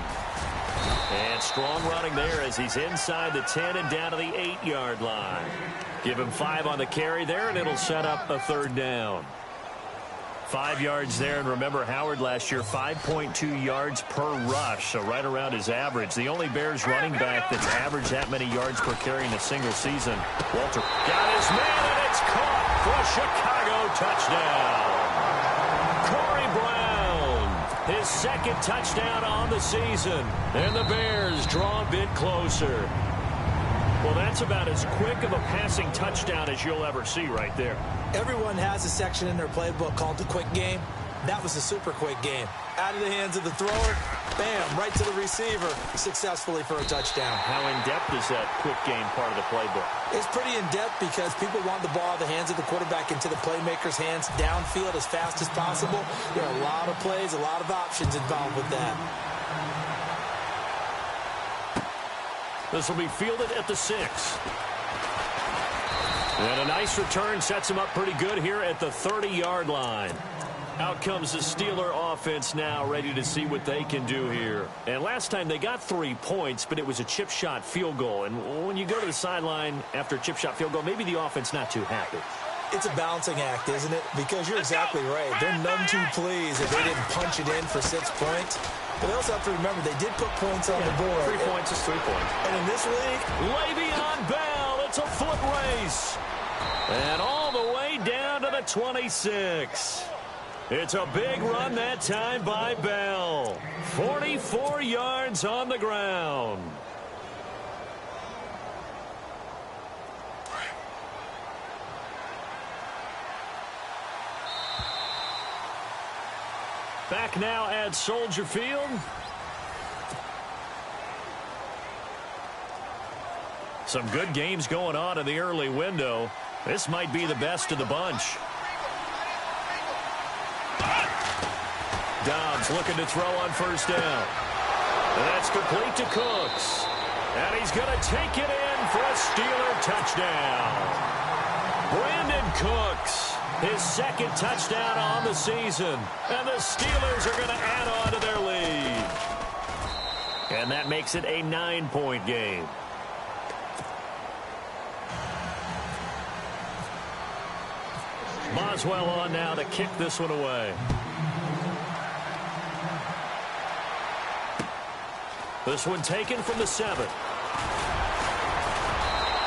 S1: And strong running there as he's inside the 10 and down to the 8-yard line. Give him 5 on the carry there, and it'll set up a 3rd down. 5 yards there, and remember Howard last year, 5.2 yards per rush, so right around his average. The only Bears running back that's averaged that many yards per carry in a single season. Walter got his man, and it's caught for a Chicago touchdown. Corey Brown, his 2nd touchdown on the season, and the Bears draw a bit closer. Well, that's about as quick of a passing touchdown as you'll ever see right there.
S3: Everyone has a section in their playbook called the quick game. That was a super quick game. Out of the hands of the thrower, bam, right to the receiver, successfully for a touchdown.
S1: How in-depth is that quick game part of the playbook?
S3: It's pretty in-depth because people want the ball out of the hands of the quarterback into the playmaker's hands downfield as fast as possible. There are a lot of plays, a lot of options involved with that.
S1: This will be fielded at the 6. And a nice return sets him up pretty good here at the 30-yard line. Out comes the Steeler offense now, ready to see what they can do here. And last time they got 3 points, but it was a chip shot field goal. And when you go to the sideline after a chip shot field goal, maybe the offense not too happy.
S3: It's a balancing act, isn't it? Because you're exactly right. They're none too pleased if they didn't punch it in for 6 points. But they also have to remember they did put points on the board.
S1: 3 points is 3 points.
S3: And in this league,
S1: Le'Veon Bell, it's a foot race. And all the way down to the 26. It's a big run that time by Bell. 44 yards on the ground. Back now at Soldier Field. Some good games going on in the early window. This might be the best of the bunch. Dobbs looking to throw on 1st down. And that's complete to Cooks. And he's going to take it in for a Steeler touchdown. Brandon Cooks, his 2nd touchdown on the season. And the Steelers are going to add on to their lead. And that makes it a 9-point game. Boswell on now to kick this one away. This one taken from the 7.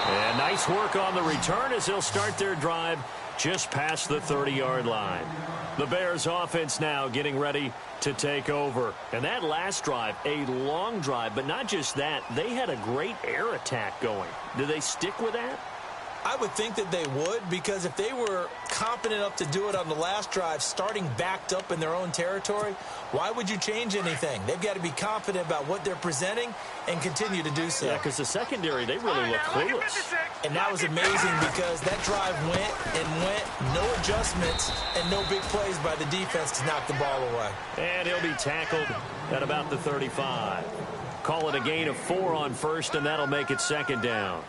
S1: And nice work on the return as they'll start their drive just past the 30-yard line. The Bears offense now getting ready to take over. And that last drive, a long drive, but not just that. They had a great air attack going. Do they stick with that?
S3: I would think that they would, because if they were competent enough to do it on the last drive, starting backed up in their own territory, why would you change anything? They've got to be confident about what they're presenting and continue to do so.
S1: Yeah, because the secondary, they really look clueless.
S3: And that was amazing because that drive went and went, no adjustments and no big plays by the defense to knock the ball away.
S1: And he'll be tackled at about the 35. Call it a gain of 4 on 1st, and that'll make it 2nd down.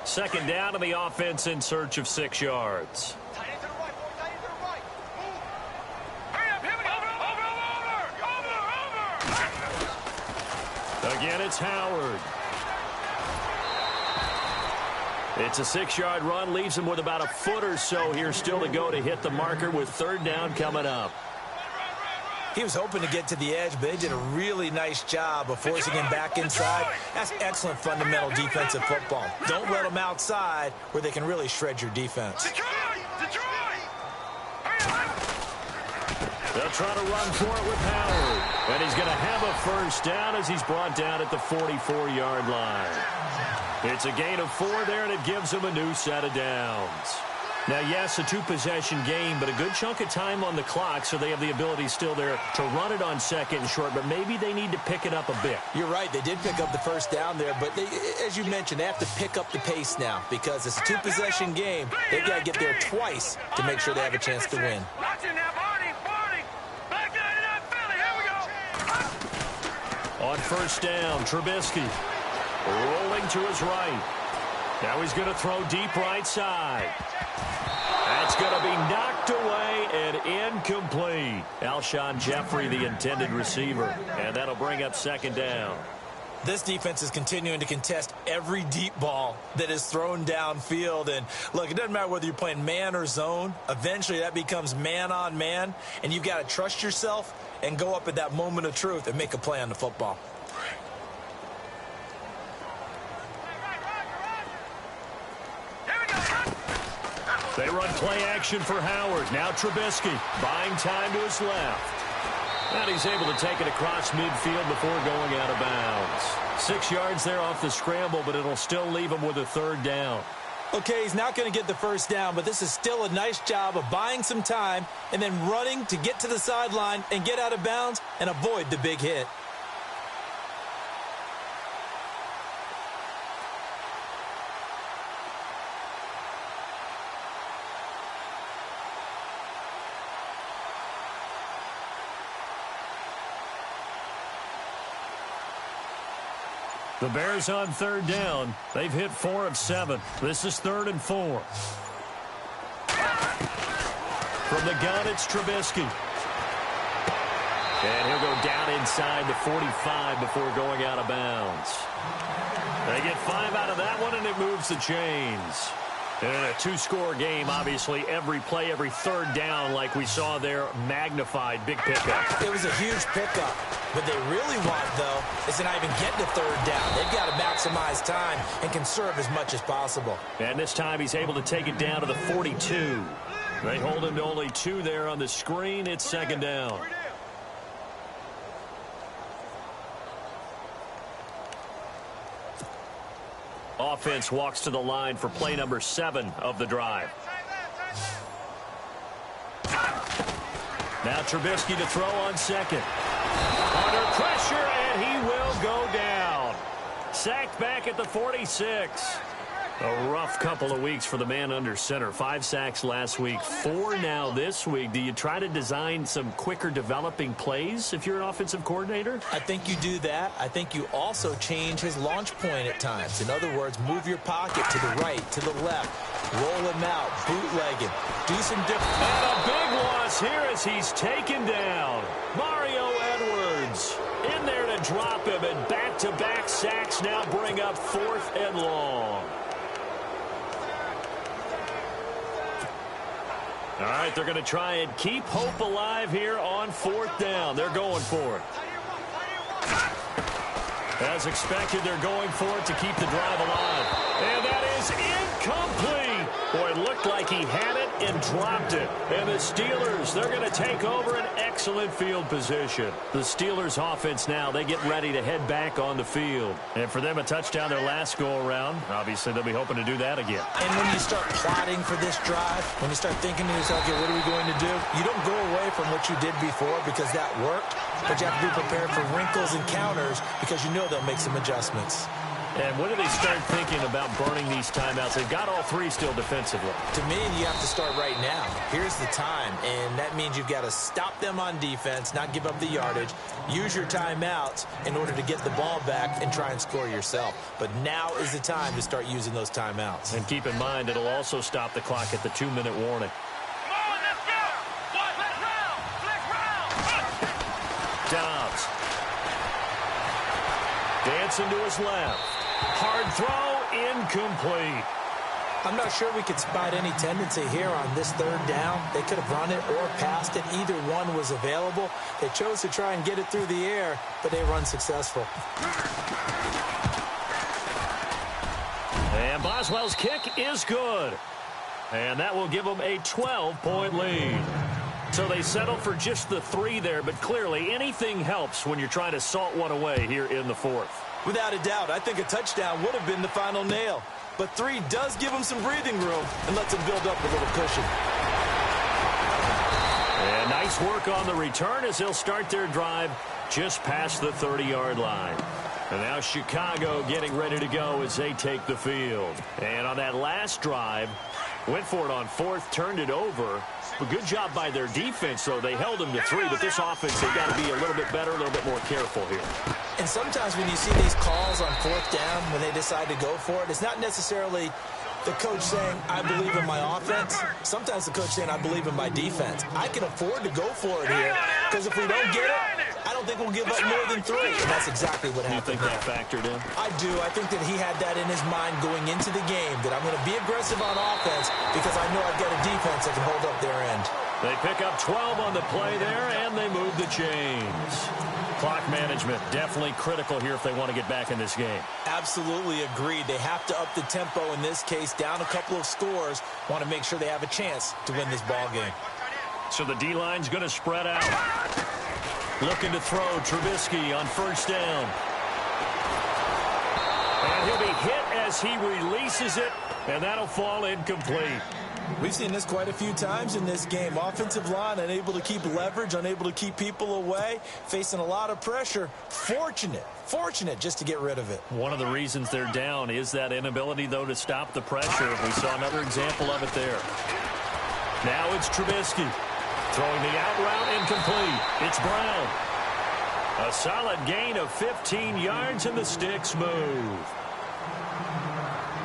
S1: Second down to the offense in search of 6 yards.
S2: Tight end to the right, boy. Tight end to the right. Move. Hurry up, here we go. Over.
S1: Again, it's Howard. It's a 6-yard run. Leaves him with about a foot or so here still to go to hit the marker with 3rd down coming up.
S3: He was hoping to get to the edge, but they did a really nice job of forcing him back inside. That's excellent fundamental defensive football. Don't let them outside where they can really shred your defense.
S1: They'll try to run for it with Howard. And he's going to have a first down as he's brought down at the 44-yard line. It's a gain of 4 there, and it gives him a new set of downs. Now, yes, a 2-possession game, but a good chunk of time on the clock, so they have the ability still there to run it on second and short, but maybe they need to pick it up a bit.
S3: You're right. They did pick up the first down there, but they, as you mentioned, they have to pick up the pace now because it's a 2-possession game. They've got to get there twice to make sure they have a chance to win.
S1: On first down, Trubisky rolling to his right. Now he's going to throw deep right side. That's going to be knocked away and incomplete. Alshon Jeffrey, the intended receiver. And that'll bring up second down.
S3: This defense is continuing to contest every deep ball that is thrown downfield. And, look, it doesn't matter whether you're playing man or zone. Eventually that becomes man on man, and you've got to trust yourself and go up at that moment of truth and make a play on the football.
S1: They run play action for Howard. Now Trubisky buying time to his left. And he's able to take it across midfield before going out of bounds. 6 yards there off the scramble, but it'll still leave him with a third down.
S3: Okay, he's not going to get the first down, but this is still a nice job of buying some time and then running to get to the sideline and get out of bounds and avoid the big hit.
S1: The Bears on third down. They've hit 4 of 7. This is 3rd and 4. From the gun, it's Trubisky. And he'll go down inside the 45 before going out of bounds. They get 5 out of that one, and it moves the chains. And in a 2-score game, obviously, every play, every third down, like we saw there, magnified, big pickup.
S3: It was a huge pickup. What they really want, though, is to not even get to third down. They've got to maximize time and conserve as much as possible.
S1: And this time he's able to take it down to the 42. They hold him to only 2 there on the screen. It's second down. Offense walks to the line for play number 7 of the drive. Now Trubisky to throw on second. Under pressure, and he will go down. Sacked back at the 46. A rough couple of weeks for the man under center. 5 sacks last week, 4 now this week. Do you try to design some quicker developing plays if you're an offensive coordinator?
S3: I think you do that. I think you also change his launch point at times. In other words, move your pocket to the right, to the left. Roll him out, bootleg him. Do some different.
S1: And a big loss here as he's taken down. Mario Edwards in there to drop him, and back-to-back sacks now bring up 4th and long. All right, they're going to try and keep hope alive here on 4th down. They're going for it. As expected, they're going for it to keep the drive alive. And that is incomplete. Boy, it looked like he had it and dropped it. And the Steelers, they're going to take over an excellent field position. The Steelers offense now, they get ready to head back on the field. And for them, a touchdown their last go-around. Obviously, they'll be hoping to do that again.
S3: And when you start plotting for this drive, when you start thinking to yourself, okay, what are we going to do? You don't go away from what you did before because that worked, but you have to be prepared for wrinkles and counters because you know they'll make some adjustments.
S1: And when do they start thinking about burning these timeouts? They've got all 3 still defensively.
S3: To me, you have to start right now. Here's the time, and that means you've got to stop them on defense, not give up the yardage, use your timeouts in order to get the ball back and try and score yourself. But now is the time to start using those timeouts.
S1: And keep in mind, it'll also stop the clock at the 2-minute warning. Dobbs. Dancing to his left. Hard throw, incomplete.
S3: I'm not sure we could spot any tendency here on this third down. They could have run it or passed it. Either one was available. They chose to try and get it through the air, but they were unsuccessful.
S1: And Boswell's kick is good. And that will give them a 12-point lead. So they settle for just the 3 there, but clearly anything helps when you're trying to salt one away here in the fourth.
S4: Without a doubt, I think a touchdown would have been the final nail. But 3 does give them some breathing room and lets them build up a little cushion.
S1: And nice work on the return as they'll start their drive just past the 30-yard line. And now Chicago getting ready to go as they take the field. And on that last drive, went for it on 4th, turned it over. A good job by their defense, though. They held them to 3, but this offense, they've got to be a little bit better, a little bit more careful here.
S3: And sometimes when you see these calls on 4th down, when they decide to go for it, it's not necessarily the coach saying, I believe in my offense. Sometimes the coach saying, I believe in my defense. I can afford to go for it here, because if we don't get it, I don't think we'll give up more than 3. And that's exactly what happened.
S1: You think that factored in?
S3: I do. I think that he had that in his mind going into the game, that I'm going to be aggressive on offense because I know I've got a defense that can hold up their end.
S1: They pick up 12 on the play there, and they move the chains. Clock management definitely critical here if they want to get back in this game.
S3: Absolutely agreed. They have to up the tempo in this case, down a couple of scores. Want to make sure they have a chance to win this ball game.
S1: So the D-line's going to spread out. Looking to throw Trubisky on 1st down. And he'll be hit as he releases it, and that'll fall incomplete.
S4: We've seen this quite a few times in this game. Offensive line unable to keep leverage, unable to keep people away, facing a lot of pressure. Fortunate just to get rid of it.
S1: One of the reasons they're down is that inability, though, to stop the pressure. We saw another example of it there. Now it's Trubisky. Throwing the out route incomplete. It's Brown. A solid gain of 15 yards, and the sticks move.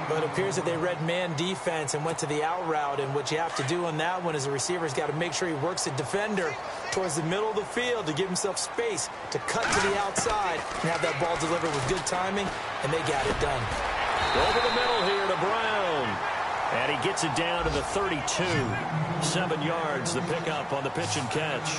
S3: But it appears that they read man defense and went to the out route. And what you have to do on that one is the receiver's got to make sure he works the defender towards the middle of the field to give himself space to cut to the outside and have that ball delivered with good timing, and they got it done.
S1: Over the middle here to Brown. And he gets it down to the 32. 7 yards, the pickup on the pitch and catch.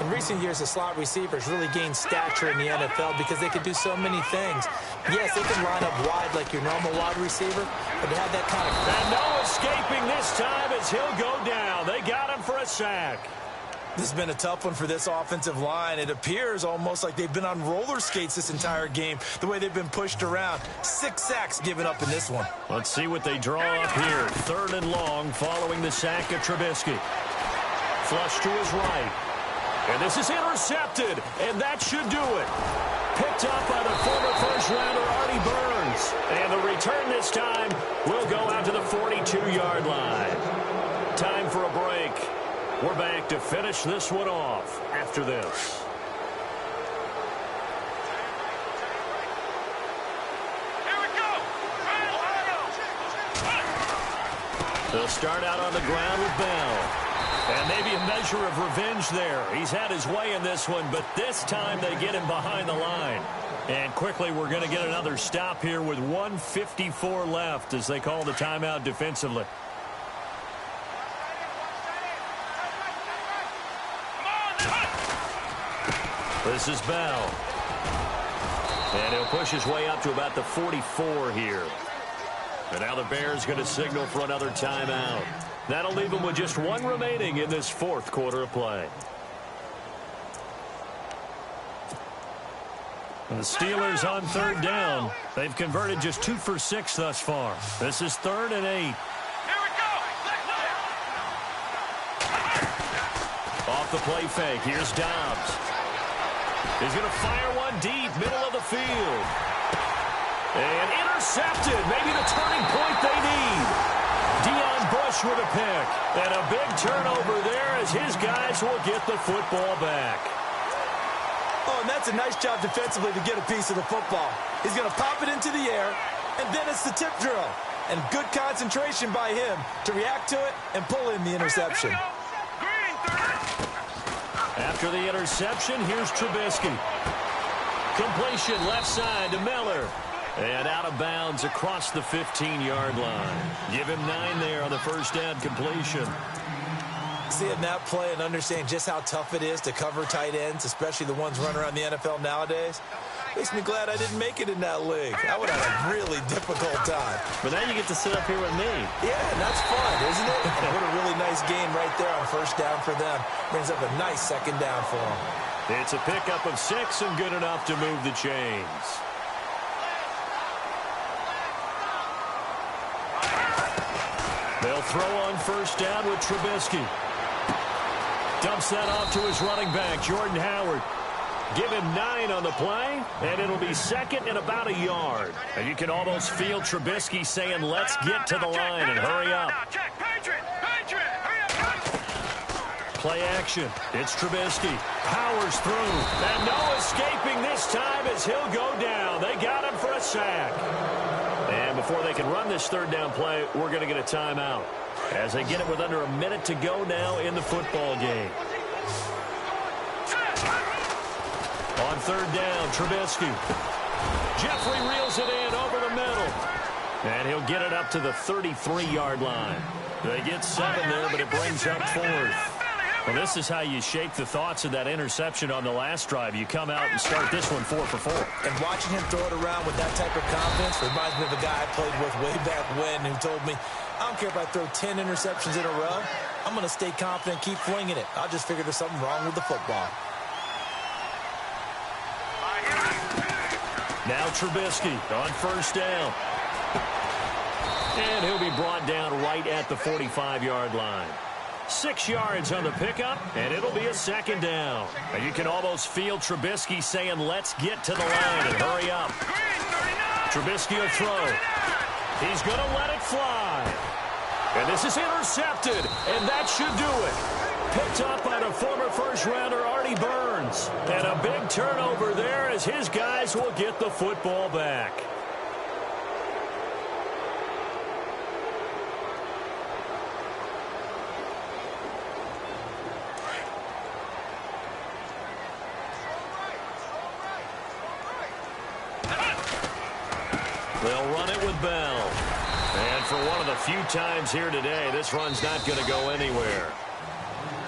S3: In recent years, the slot receivers really gained stature in the NFL because they can do so many things. Yes, they can line up wide like your normal wide receiver, but to have that kind of...
S1: And no escaping this time as he'll go down. They got him for a sack.
S4: This has been a tough one for this offensive line. It appears almost like they've been on roller skates this entire game, the way they've been pushed around. 6 sacks given up in this one.
S1: Let's see what they draw up here. 3rd and long following the sack of Trubisky. Flush to his right. And this is intercepted, and that should do it. Picked up by the former first-rounder Artie Burns. And the return this time will go out to the 42-yard line. Time for a break. We're back to finish this one off after this.
S2: Here we go.
S1: They'll start out on the ground with Bell. And maybe a measure of revenge there. He's had his way in this one, but this time they get him behind the line. And quickly we're going to get another stop here with 1:54 left as they call the timeout defensively. This is Bell. And he'll push his way up to about the 44 here. And now the Bears going to signal for another timeout. That'll leave them with just 1 remaining in this 4th quarter of play. And the Steelers on 3rd down. They've converted just 2 for 6 thus far. This is 3rd and 8.
S2: Here we go.
S1: Off the play fake. Here's Dobbs. He's going to fire one deep, middle of the field. And intercepted. Maybe the turning point they need. Deion Bush with a pick. And a big turnover there as his guys will get the football back.
S4: Oh, and that's a nice job defensively to get a piece of the football. He's going to pop it into the air, and then it's the tip drill. And good concentration by him to react to it and pull in the interception.
S1: After the interception, here's Trubisky. Completion left side to Miller. And out of bounds across the 15-yard line. Give him 9 there on the first down completion.
S3: Seeing that play and understanding just how tough it is to cover tight ends, especially the ones running around the NFL nowadays, makes me glad I didn't make it in that league. I would have a really difficult time.
S1: But now you get to sit up here with me.
S3: Yeah, and that's fun, isn't it? And what a really nice game right there on first down for them. Brings up a nice second down for them.
S1: It's a pickup of 6 and good enough to move the chains. They'll throw on first down with Trubisky. Dumps that off to his running back, Jordan Howard. Give him 9 on the play, and it'll be second and about a yard. And you can almost feel Trubisky saying, let's get to the line and hurry up. Play action. It's Trubisky. Powers through. And no escaping this time as he'll go down. They got him for a sack. And before they can run this third down play, we're going to get a timeout. As they get it with under a minute to go now in the football game. On third down, Trubisky. Jeffrey reels it in over the middle. And he'll get it up to the 33-yard line. They get 7 there, but it brings up 4th. Well, this is how you shake the thoughts of that interception on the last drive. You come out and start this one 4 for 4.
S3: And watching him throw it around with that type of confidence reminds me of a guy I played with way back when who told me, I don't care if I throw 10 interceptions in a row. I'm going to stay confident, keep flinging it. I'll just figure there's something wrong with the football.
S1: Now Trubisky on first down. And he'll be brought down right at the 45-yard line. 6 yards on the pickup, and it'll be a second down. And you can almost feel Trubisky saying, let's get to the line and hurry up. Trubisky will throw. He's going to let it fly. And this is intercepted, and that should do it. Picked up by the former first-rounder Artie Burns. And a big turnover there as his guys will get the football back. They'll run it with Bell. And for one of the few times here today, this run's not going to go anywhere.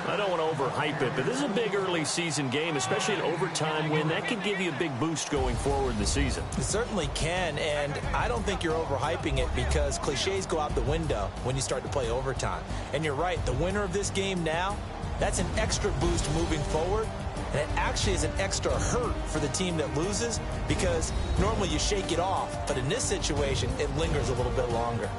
S1: I don't want to overhype it, but this is a big early season game, especially an overtime win. That could give you a big boost going forward in the season.
S3: It certainly can, and I don't think you're overhyping it because cliches go out the window when you start to play overtime. And you're right, the winner of this game now, that's an extra boost moving forward. And it actually is an extra hurt for the team that loses because normally you shake it off. But in this situation, it lingers a little bit longer.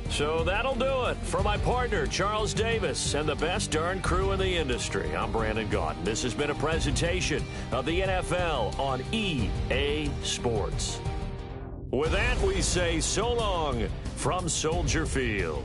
S1: So that'll do it for my partner, Charles Davis, and the best darn crew in the industry. I'm Brandon Gaudin. This has been a presentation of the NFL on EA Sports. With that, we say so long from Soldier Field.